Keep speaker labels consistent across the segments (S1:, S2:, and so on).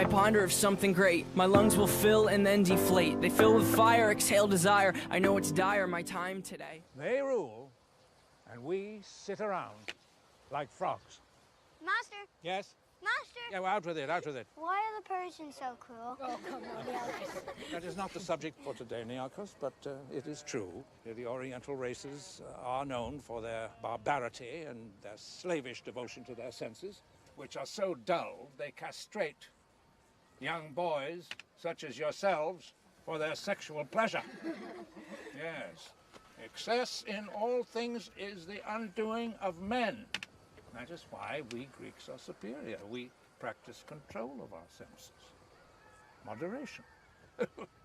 S1: ponder of something great. My lungs will fill and then deflate. They fill with fire, exhale desire. I know it's dire, my time today.
S2: They rule, and we sit around like frogs.
S3: Master!
S2: Yes?
S3: Master!
S2: Yeah, well, out with it, out with it.
S3: Why are the Persians so cruel? Oh, come on, Nearchus.
S2: That is not the subject for today, Nearchus, but it is true. The Oriental races are known for their barbarity and their slavish devotion to their senses, which are so dull they castrate young boys, such as yourselves, for their sexual pleasure. Yes. Excess in all things is the undoing of men. That is why we Greeks are superior. We practice control of our senses. Moderation.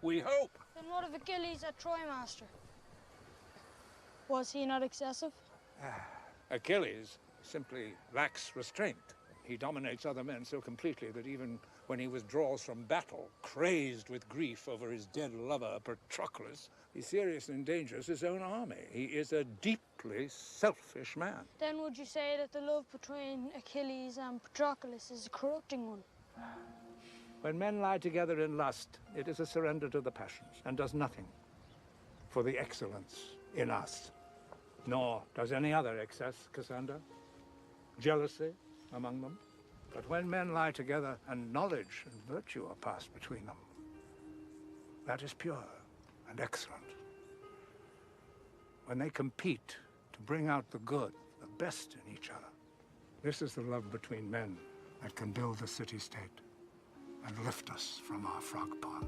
S2: We hope.
S4: Then what of Achilles at Troy, Master? Was he not excessive?
S2: Achilles simply lacks restraint. He dominates other men so completely that even when he withdraws from battle, crazed with grief over his dead lover, Patroclus, he seriously endangers his own army. He is a deeply selfish man.
S4: Then would you say that the love between Achilles and Patroclus is a corrupting one?
S2: When men lie together in lust, it is a surrender to the passions and does nothing for the excellence in us. Nor does any other excess, Cassandra. Jealousy among them. But when men lie together and knowledge and virtue are passed between them, that is pure and excellent. When they compete to bring out the good, the best in each other, this is the love between men that can build a city-state and lift us from our frog pond.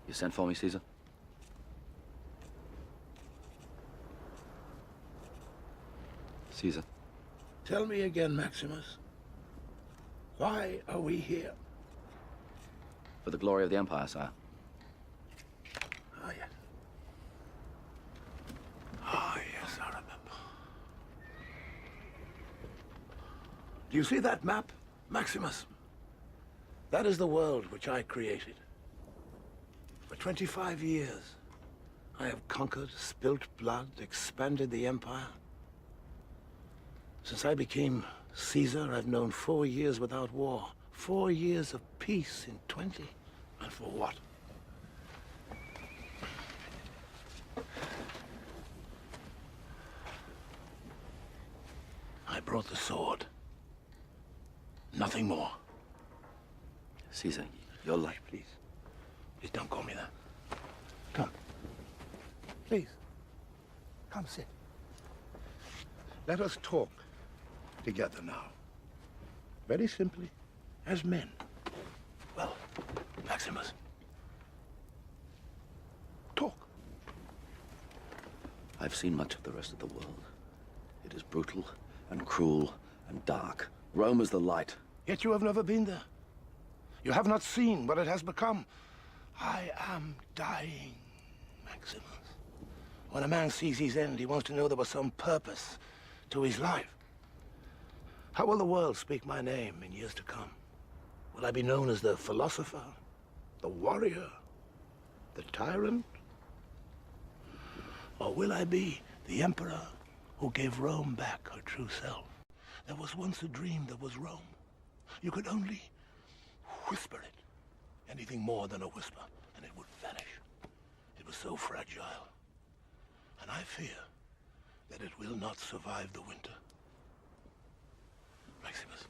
S5: You sent for me, Caesar? Caesar.
S6: Tell me again, Maximus. Why are we here?
S5: For the glory of the Empire, sire.
S6: Ah, yes. Ah, yes, I remember. Do you see that map, Maximus? That is the world which I created. For 25 years, I have conquered, spilt blood, expanded the empire. Since I became Caesar, I've known 4 years without war. 4 years of peace in 20. And for what? I brought the sword. Nothing more.
S5: Caesar, your life,
S6: Please. Please don't call me that. Come. Please. Come sit. Let us talk together now. Very simply, as men. Well, Maximus. Talk.
S5: I've seen much of the rest of the world. It is brutal and cruel and dark. Rome is the light.
S6: Yet you have never been there. You have not seen what it has become. I am dying, Maximus. When a man sees his end, he wants to know there was some purpose to his life. How will the world speak my name in years to come? Will I be known as the philosopher, the warrior, the tyrant? Or will I be the emperor who gave Rome back her true self? There was once a dream that was Rome. You could only whisper it. Anything more than a whisper, and it would vanish. It was so fragile. And I fear that it will not survive the winter. Maximus,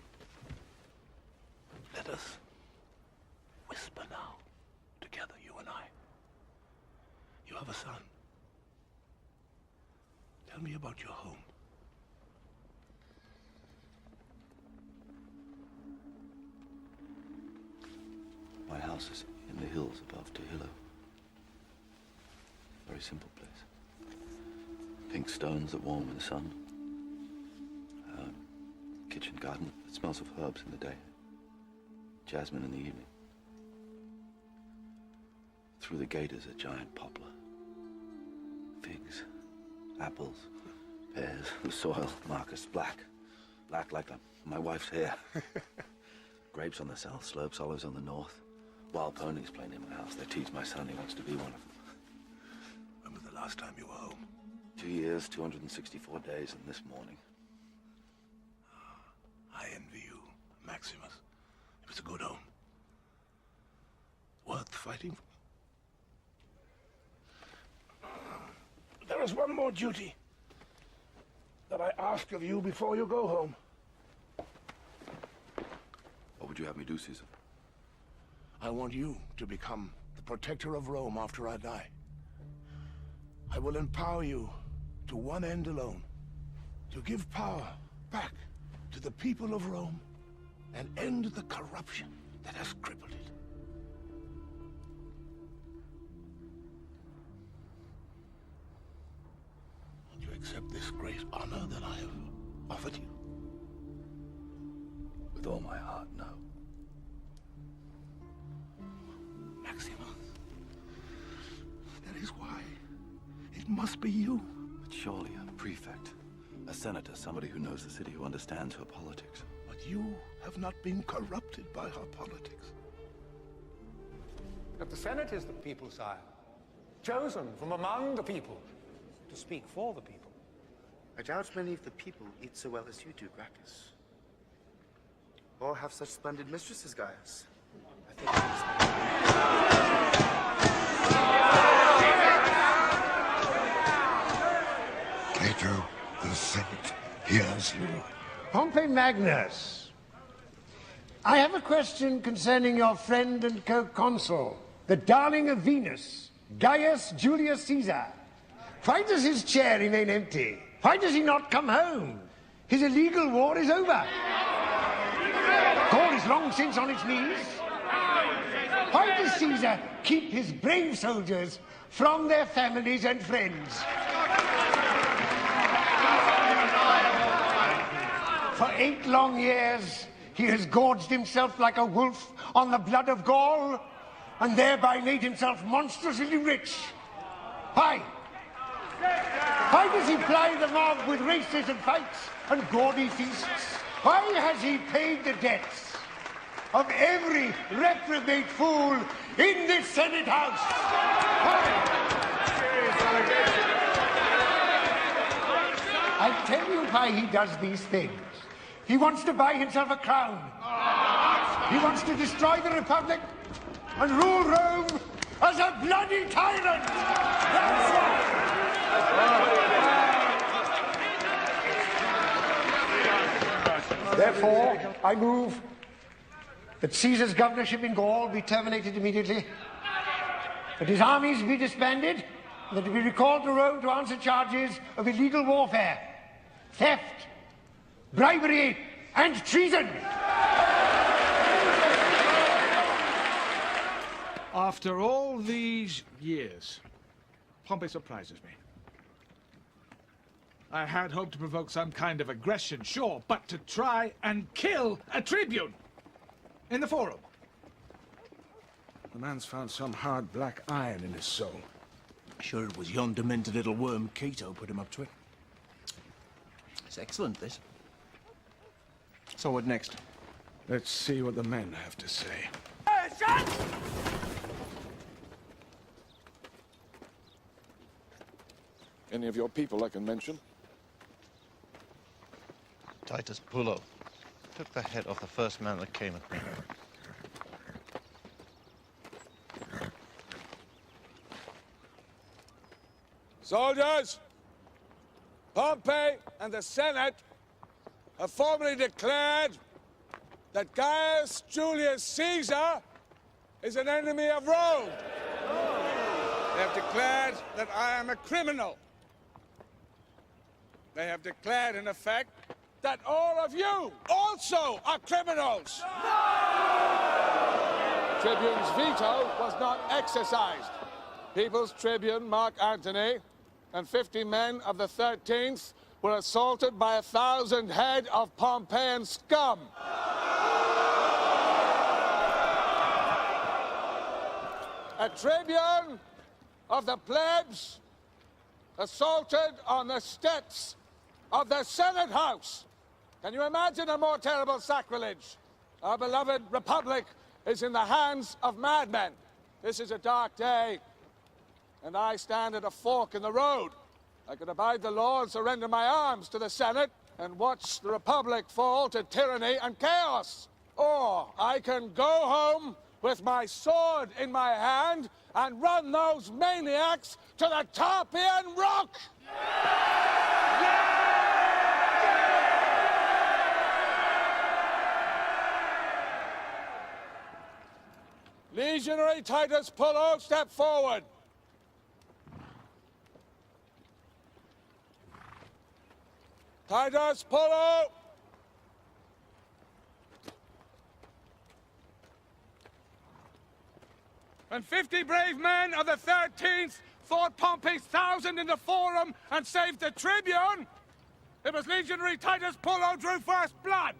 S6: let us whisper now, together, you and I. You have a son. Tell me about your home.
S5: My house is in the hills above Trujillo. Very simple place. Pink stones that warm in the sun. Kitchen garden that smells of herbs in the day. Jasmine in the evening. Through the gate is a giant poplar. Figs, apples, pears, the soil, Marcus, black. Black like my wife's hair. Grapes on the south slopes, olives on the north. Wild ponies playing in my house. They tease my son. He wants to be one of them.
S6: last time you were home?
S5: 2 years, 264 days, and this morning.
S6: I envy you, Maximus. It was a good home. Worth fighting for. There is one more duty that I ask of you before you go home.
S5: What would you have me do, Caesar?
S6: I want you to become the protector of Rome after I die. I will empower you to one end alone, to give power back to the people of Rome and end the corruption that has crippled it. Would you accept this great honor that I have offered you?
S5: With all my heart, no.
S6: Maximus, that is why it must be you.
S5: But surely a prefect, a senator, somebody who knows the city, who understands her politics.
S6: But you have not been corrupted by her politics.
S7: But the Senate is the people, sire. Chosen from among the people to speak for the people.
S8: I doubt many of the people eat so well as you do, Gracchus. Or have such splendid mistresses, Gaius.
S9: Cato, the Senate hears you.
S10: Pompey Magnus, I have a question concerning your friend and co-consul, the darling of Venus, Gaius Julius Caesar. Why does his chair remain empty? Why does he not come home? His illegal war is over. Gaul is long since on its knees. Why does Caesar keep his brave soldiers from their families and friends? For 8 long years, he has gorged himself like a wolf on the blood of Gaul, and thereby made himself monstrously rich. Why? Why does he ply the mob with races and fights and gaudy feasts? Why has he paid the debts of every reprobate fool in this Senate House? I tell you why he does these things. He wants to buy himself a crown. He wants to destroy the Republic and rule Rome as a bloody tyrant. That's why. Therefore, I move that Caesar's governorship in Gaul be terminated immediately, that his armies be disbanded, and that he be recalled to Rome to answer charges of illegal warfare, theft, bribery, and treason.
S2: After all these years, Pompey surprises me. I had hoped to provoke some kind of aggression, sure, but to try and kill a tribune in the Forum. The man's found some hard black iron in his soul.
S6: Sure it was yon demented little worm Cato put him up to it. It's excellent, this. So what next?
S2: Let's see what the men have to say.
S9: Any of your people I can mention?
S8: Titus Pullo took the head off the first man that came at me.
S11: Soldiers, Pompey and the Senate have formally declared that Gaius Julius Caesar is an enemy of Rome. They have declared that I am a criminal. They have declared, in effect, that all of you also are criminals. Tribune's veto was not exercised. People's Tribune Mark Antony and 50 men of the 13th were assaulted by 1,000 head of Pompeian scum. A tribune of the plebs assaulted on the steps of the Senate House. Can you imagine a more terrible sacrilege? Our beloved Republic is in the hands of madmen. This is a dark day and I stand at a fork in the road. I can abide the law and surrender my arms to the Senate and watch the Republic fall to tyranny and chaos. Or I can go home with my sword in my hand and run those maniacs to the Tarpeian Rock! Legionary Titus Pullo, step forward. Titus Pullo! When 50 brave men of the 13th fought Pompey's 1,000 in the Forum and saved the Tribune, it was Legionary Titus Pullo drew first blood.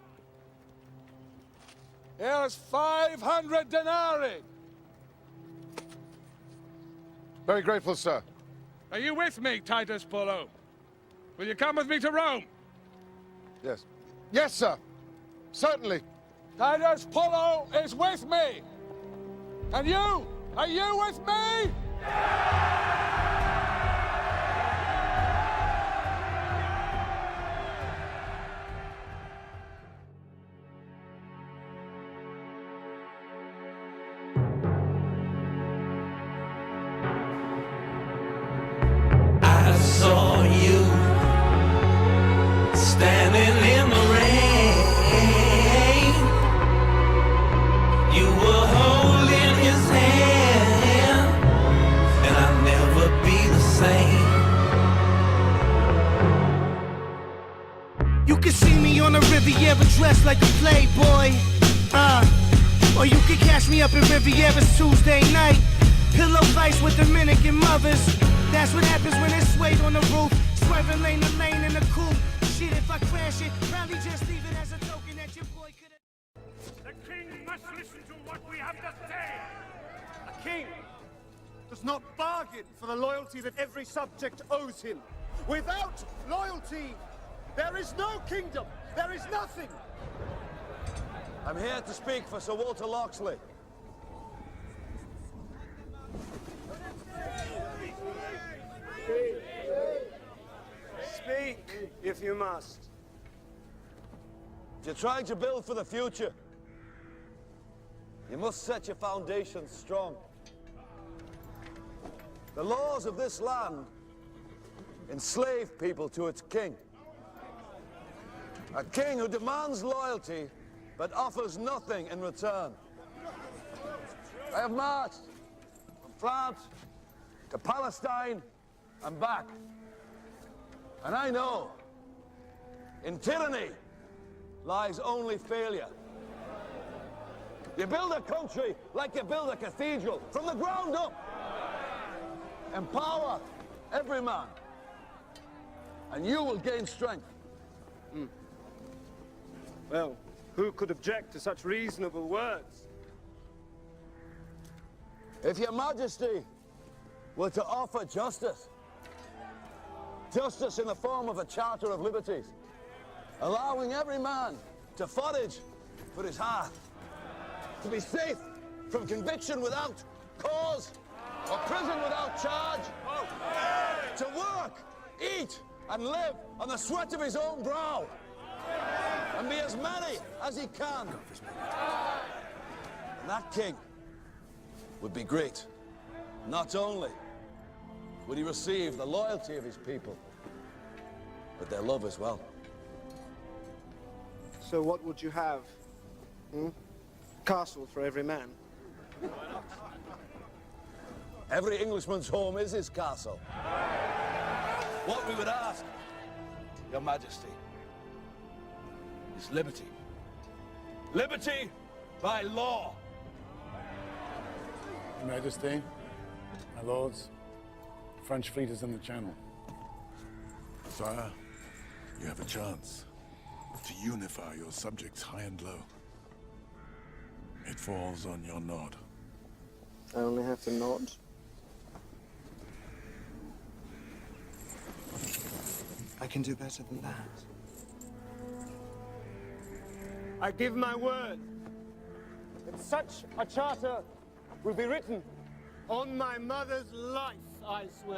S11: Here's 500 denarii.
S9: Very grateful, sir.
S11: Are you with me, Titus Pullo? Will you come with me to Rome?
S9: Yes. Yes, sir. Certainly.
S11: Titus Pullo is with me. And you? Are you with me?
S12: I saw you standing in the rain. You were holding his hand, and I'll never be the same.
S13: You can see me on the Riviera dressed like a playboy. Or you can catch me up in Riviera's Tuesday night. Pillow fights with Dominican mothers. That's what happens when it's swayed on the roof. Swerving lane to lane in the coupe. Shit, if I crash it, probably just leave it as a token that your boy could've.
S10: The king must listen to what we have to say.
S14: A king does not bargain for the loyalty that every subject owes him. Without loyalty, there is no kingdom. There is nothing.
S15: I'm here to speak for Sir Walter Loxley.
S14: Speak, if you must.
S15: If you're trying to build for the future, you must set your foundations strong. The laws of this land enslave people to its king. A king who demands loyalty but offers nothing in return. I have marched from France to Palestine and back. And I know in tyranny lies only failure. You build a country like you build a cathedral, from the ground up. Empower every man, and you will gain strength.
S14: Well, who could object to such reasonable words?
S15: If your majesty were to offer justice, justice in the form of a charter of liberties, allowing every man to forage for his hearth, to be safe from conviction without cause, or prison without charge, to work, eat, and live on the sweat of his own brow, and be as many as he can. And that king would be great. Not only would he receive the loyalty of his people, but their love as well.
S14: So what would you have? Castle for every man?
S15: Every Englishman's home is his castle. What we would ask, Your Majesty, is liberty. Liberty by law.
S16: Your Majesty, my lords, the French fleet is in the channel.
S9: Sire, you have a chance to unify your subjects high and low. It falls on your nod.
S14: I only have to nod. I can do better than that. I give my word that such a charter will be written on my mother's life.
S17: I swear.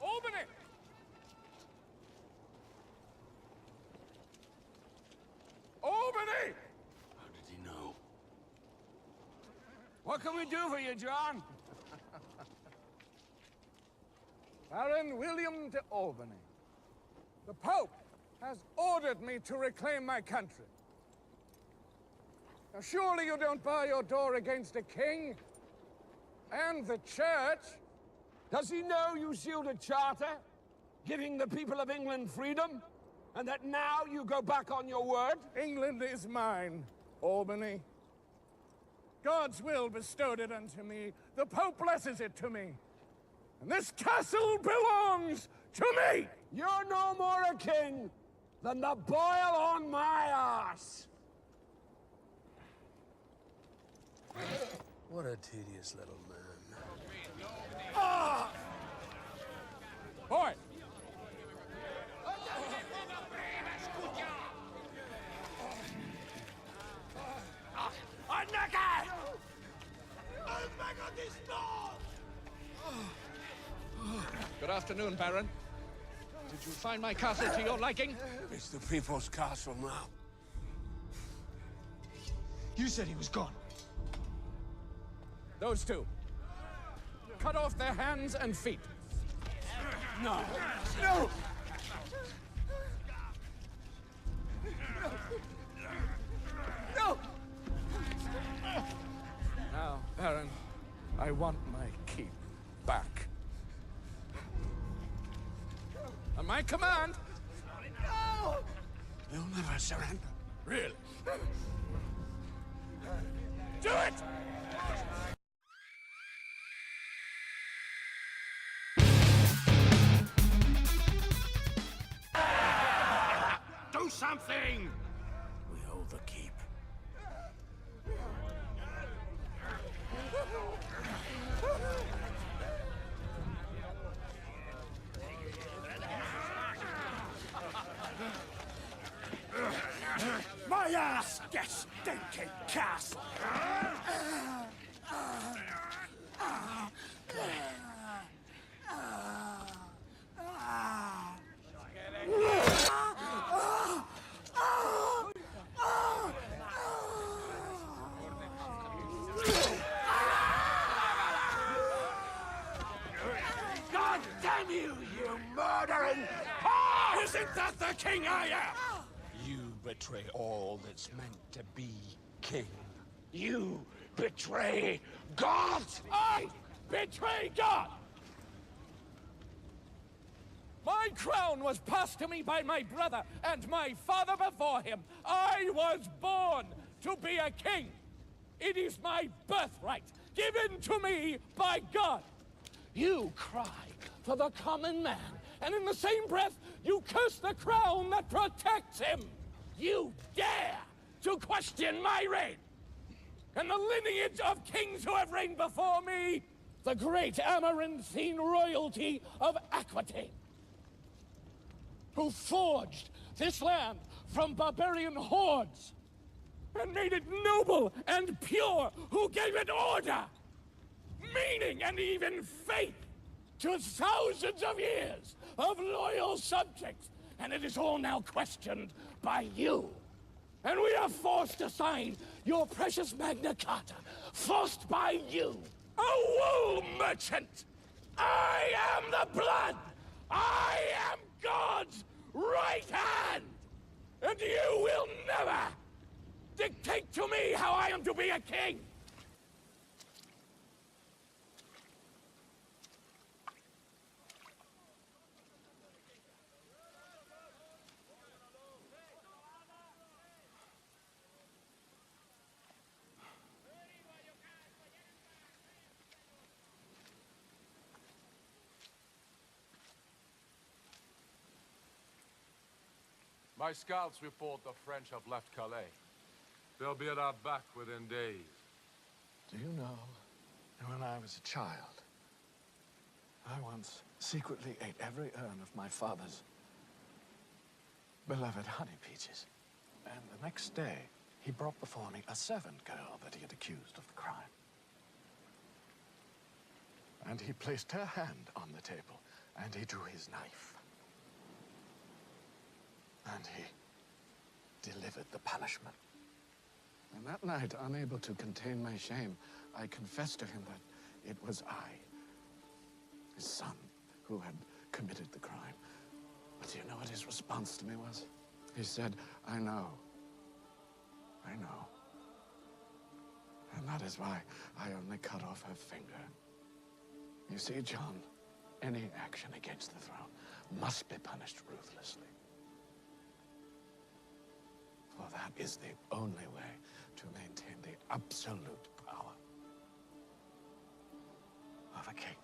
S11: Albany! Albany!
S6: How did he know?
S11: What can we do for you, John? Baron William de Albany. The Pope has ordered me to reclaim my country. Now, surely you don't bar your door against a king and the church.
S18: Does he know you sealed a charter, giving the people of England freedom, and that now you go back on your word?
S11: England is mine, Albany. God's will bestowed it unto me. The Pope blesses it to me. And this castle belongs to me!
S18: You're no more a king than the boil on my arse!
S6: What a tedious little man.
S11: Ah! Boy! Good afternoon, Baron. Did you find my castle to your liking?
S6: It's the people's castle now.
S11: You said he was gone. Those two. Cut off their hands and feet.
S6: No!
S11: No! No! Now, Baron, I want my keep back. On my command. No!
S6: You'll never surrender.
S11: Really? Do it!
S6: Do something! We hold the keep.
S11: My ass gets stinking castle!
S6: God damn you, you murdering!
S11: Isn't that the king I am?
S6: You betray all that's meant to be king. You betray God!
S11: I betray God! My crown was passed to me by my brother and my father before him. I was born to be a king. It is my birthright, given to me by God. You cry for the common man, and in the same breath, you curse the crown that protects him. You dare to question my reign and the lineage of kings who have reigned before me, the great Amaranthine royalty of Aquitaine, who forged this land from barbarian hordes and made it noble and pure, who gave it order, meaning, and even faith to thousands of years of loyal subjects, and it is all now questioned by you. And we are forced to sign your precious Magna Carta, forced by you, a wool merchant. I am the blood. I am God's right hand. And you will never dictate to me how I am to be a king.
S19: My scouts report the French have left Calais.
S11: They'll be at our back within days.
S18: Do you know, when I was a child, I once secretly ate every urn of my father's beloved honey peaches. And the next day, he brought before me a servant girl that he had accused of the crime. And he placed her hand on the table, and he drew his knife. And he delivered the punishment. And that night, unable to contain my shame, I confessed to him that it was I, his son, who had committed the crime. But do you know what his response to me was? He said, I know. I know. And that is why I only cut off her finger. You see, John, any action against the throne must be punished ruthlessly. For that is the only way to maintain the absolute power of a king.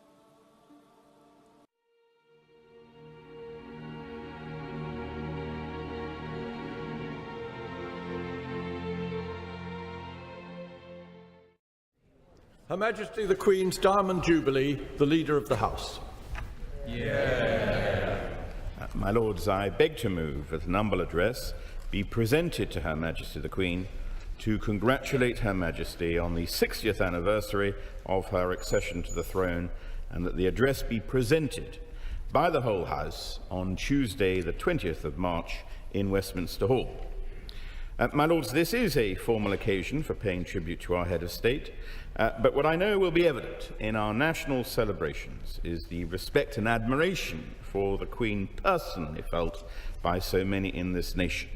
S17: Her Majesty the Queen's Diamond Jubilee, the Leader of the House.
S19: My Lords, I beg to move that an humble address be presented to Her Majesty the Queen to congratulate Her Majesty on the 60th anniversary of her accession to the throne, and that the address be presented by the whole House on Tuesday the 20th of March in Westminster Hall. My Lords, this is a formal occasion for paying tribute to our head of state, but what I know will be evident in our national celebrations is the respect and admiration for the Queen personally felt by so many in this nation.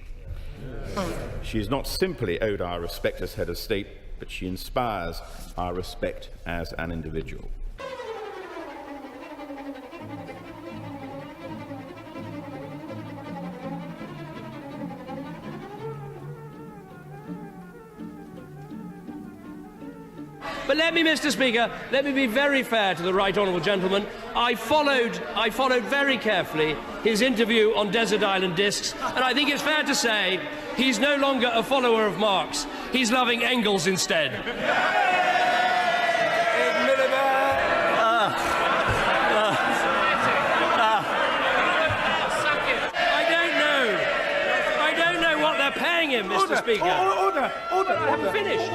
S19: She is not simply owed our respect as head of state, but she inspires our respect as an individual.
S20: But let me, Mr. Speaker, let me be very fair to the right honourable gentleman. I followed very carefully his interview on Desert Island Discs, and I think it's fair to say he's no longer a follower of Marx. He's loving Engels instead. I don't know what they're paying him, Mr. Speaker.
S6: Order!
S20: I haven't finished.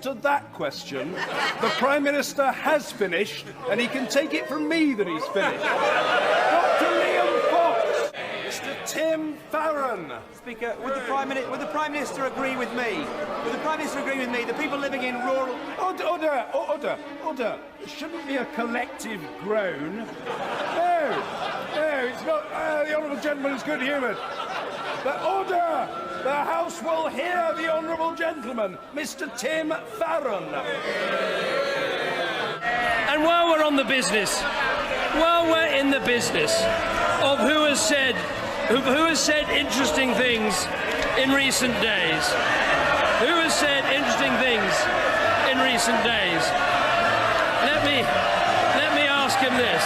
S17: To that question, the Prime Minister has finished, and he can take it from me that he's finished. Dr. Liam Fox, Mr. Tim Farron.
S21: Speaker, would the Prime Minister agree with me? Would the Prime Minister agree with me? The people living in rural...
S17: Order. There shouldn't be a collective groan. No, it's not. The Honourable Gentleman is good-humoured. But order! The House will hear the Honourable Gentleman, Mr. Tim Farron.
S20: And while we're in the business of who has said interesting things in recent days, let me ask him this.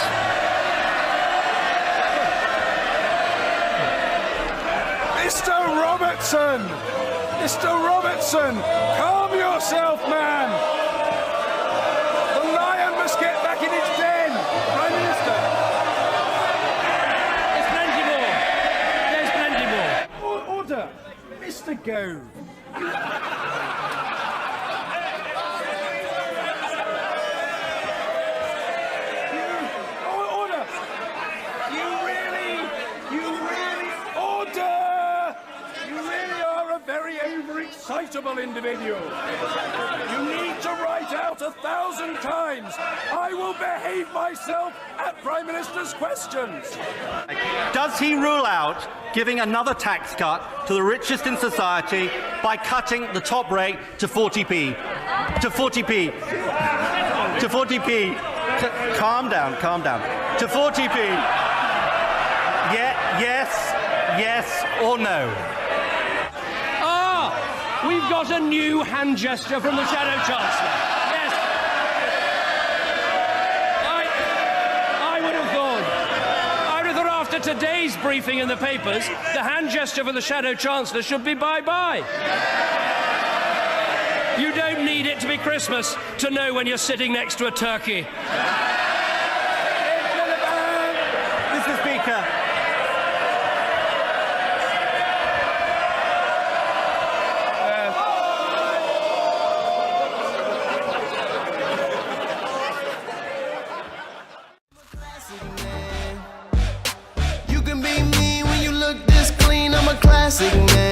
S17: Mr. Robertson, calm yourself, man. The lion must get back in its den. Prime Minister.
S20: There's plenty more.
S17: Order. Mr. Gove. Order. You really, order. You really are a very overexcitable individual. You need to write out 1,000 times, I will behave myself at Prime Minister's questions.
S21: Does he rule out giving another tax cut to the richest in society by cutting the top rate to 40p? To 40p. To 40p. Calm down. To 40p. Yes or no?
S20: We've got a new hand gesture from the Shadow Chancellor. Yes. I would have thought after today's briefing in the papers, the hand gesture for the Shadow Chancellor should be bye-bye. You don't need it to be Christmas to know when you're sitting next to a turkey.
S21: Mr. Speaker.
S13: You can be mean when you look this clean. I'm a classic man.